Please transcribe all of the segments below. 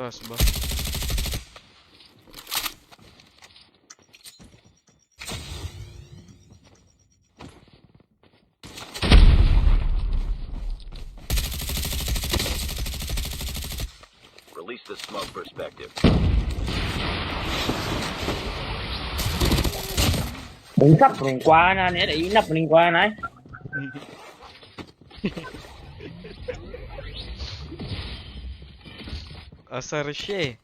Taas ba? Release the smoke perspective. Đừng sắp mình qua nè, để ý nắp mình qua này. Asar siya eh.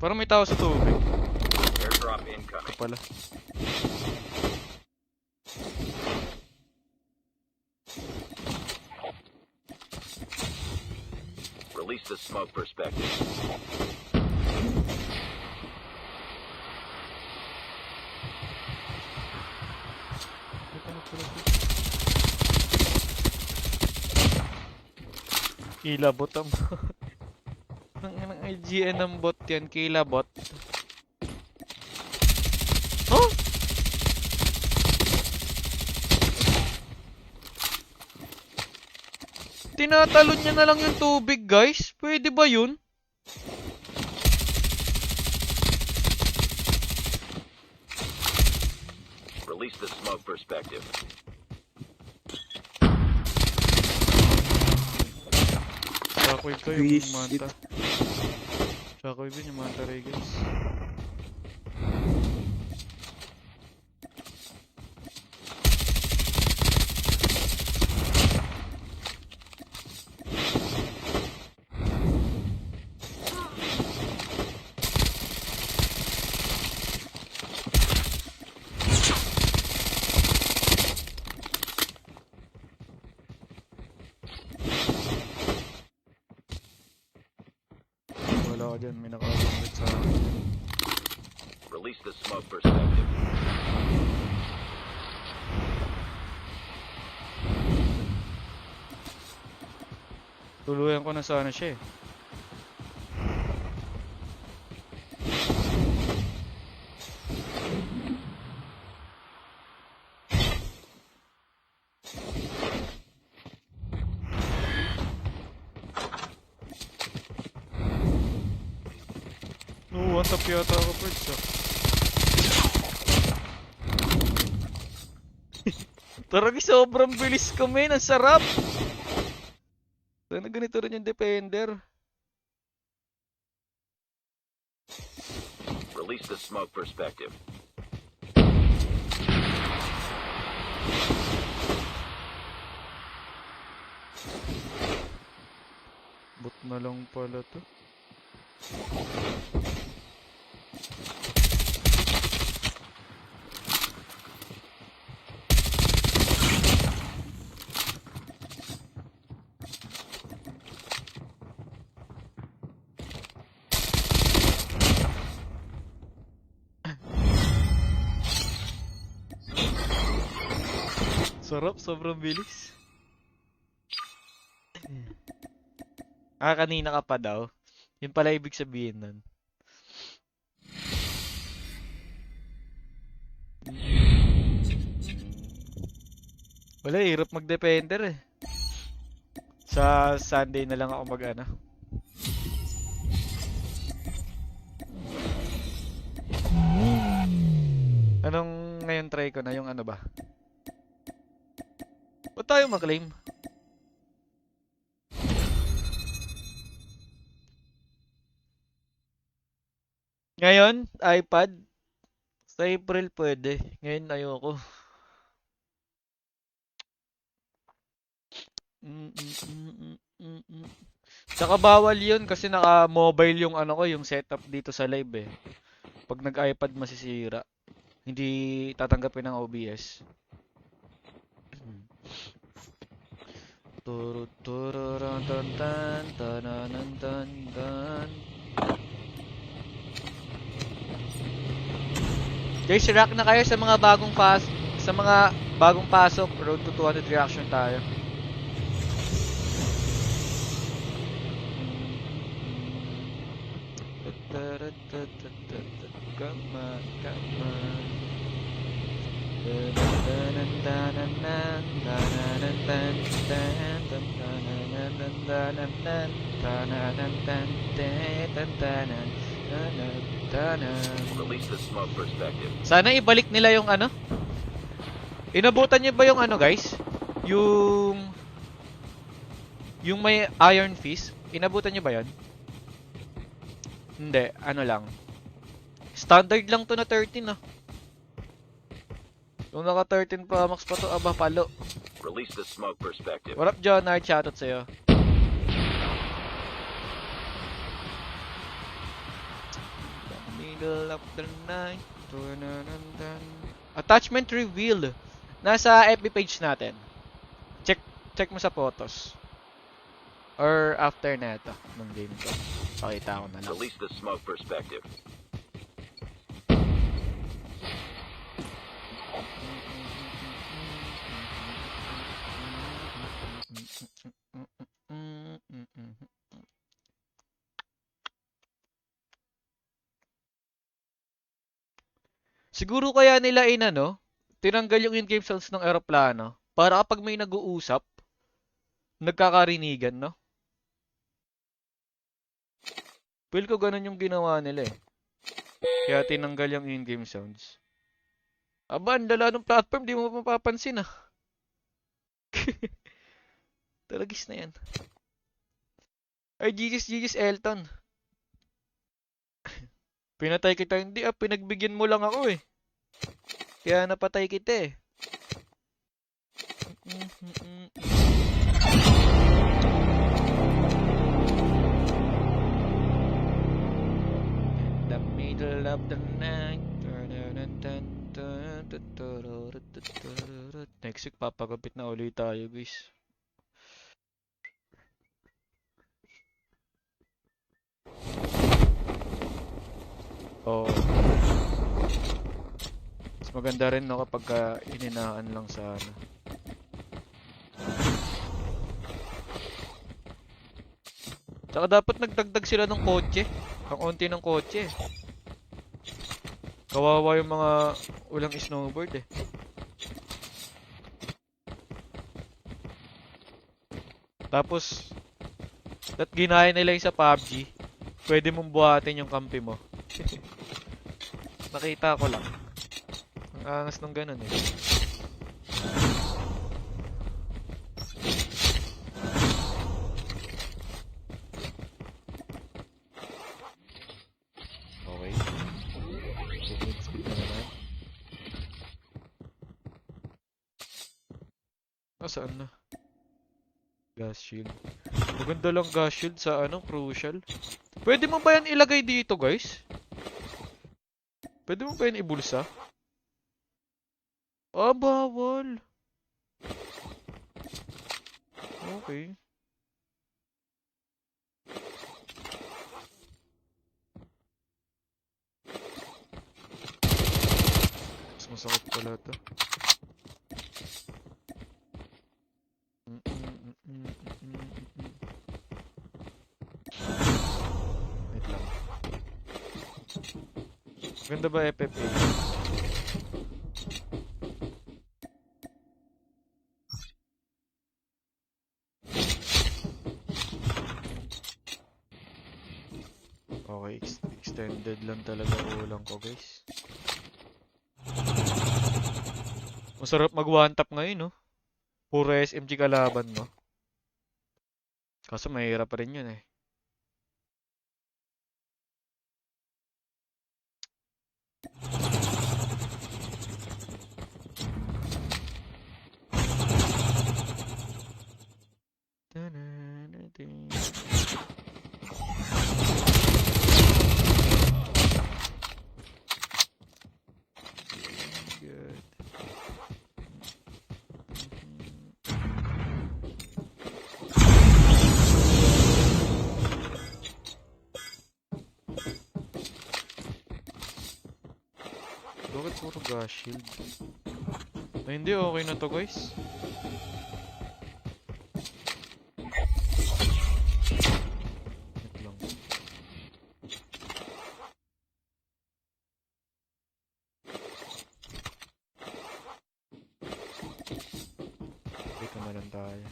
Parang may tao sa tubig. Airdrop incoming. Pala. Release the smoke perspective. Kilabot ang ng IGN ng bot yan, kilabot. Huh? Tinatalon niya na lang yung tubig, guys. Pwede ba yun? Release the smoke perspective. Shockwave to yung manta. Shockwave yun yung manta ray, guys. Wala ka dyan, may nakakamit sa akin. Release the smoke perspective. Tuluyan ko na sana siya eh. No, one tap yata ako, Perks ah. Taragi, sobrang bilis ko, men. Ang sarap! Sana ganito rin yung defender. Release the smoke perspective. Bot na lang pala to. Sarap, sobrang bilis. Ah, kanina ka pa daw. Yun pala ibig sabihin nun. Wala, hirap mag-defender eh. Sa Sunday na lang ako mag-ano. Anong ngayon try ko na yung ano ba? Ba't tayo maklaim? Ngayon, iPad. Sa April pwede. Ngayon ayoko. Tsaka bawal yun kasi naka-mobile yung ano ko, yung setup dito sa live eh. Pag nag-iPad masisira. Hindi tatanggapin ng OBS. Guys, react na kayo sa mga bagong pasok. Road to 200 reaction tayo. Come on, come on. Release the smoke perspective. Sana ibalik nila yung ano. Inabutan niyo ba yung ano, guys? Yung may Iron Fist. Inabutan niyo ba 'yon? Hindi, ano lang. Standard lang to na 13 ah. Kung naka 13 Pro Max pa to, aba palo. Release the smoke perspective. What up, John? Shoutout sa'yo. The middle of the night. Attachment reveal. Nasa FB page natin. Check mo sa photos. Or after na ito, nung game ko. Pakita ko na lang. Release the smoke perspective. Siguro kaya nila tinanggal yung in-game sounds ng eroplano para kapag may nag-uusap, nagkakarinigan, no? Feel ko ganun yung ginawa nila eh. Kaya tinanggal yung in-game sounds. Aba, ang lala ng platform, di mo mapapansin ah. Talagis na yan. Ay, GG's Elton. Pinatay kita, hindi ah, pinagbigyan mo lang ako eh. Kaya napatay kita eh. In the middle of the night. Next week, papagapit na ulit tayo, guys. Oh. Mas maganda rin no kapag ininaan lang sa ano. Tsaka dapat nagdagdag sila ng kotse. Ang onti ng kotse. Kawawa yung mga walang snowboard eh. Tapos ginaya nila yung sa PUBG. Pwede mong buhatin yung kampi mo. Nakita ko lang. Ang angas ng ganun eh. Okay. Speed na naman. Saan na? Gas shield. Maganda lang gas shield sa crucial. Pwede mo ba yan ilagay dito, guys? Pwede mo ba yan ibulsa? Ah, bawal. Okay. Mas masakit pala ito. Wait lang. Ganda ba FFA? Okay, extended lang talaga ulang ko, guys. Masarap mag one tap ngayon, no? Puro SMG kalaban mo. Kaso mahirap pa rin yun eh. Good. Bakit puro gas shield? Ay, hindi, okay na to, guys. Wait lang. na lang tayo.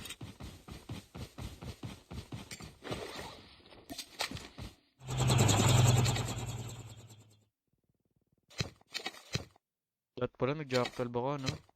Lahat pala nag-jack 12 ako, no?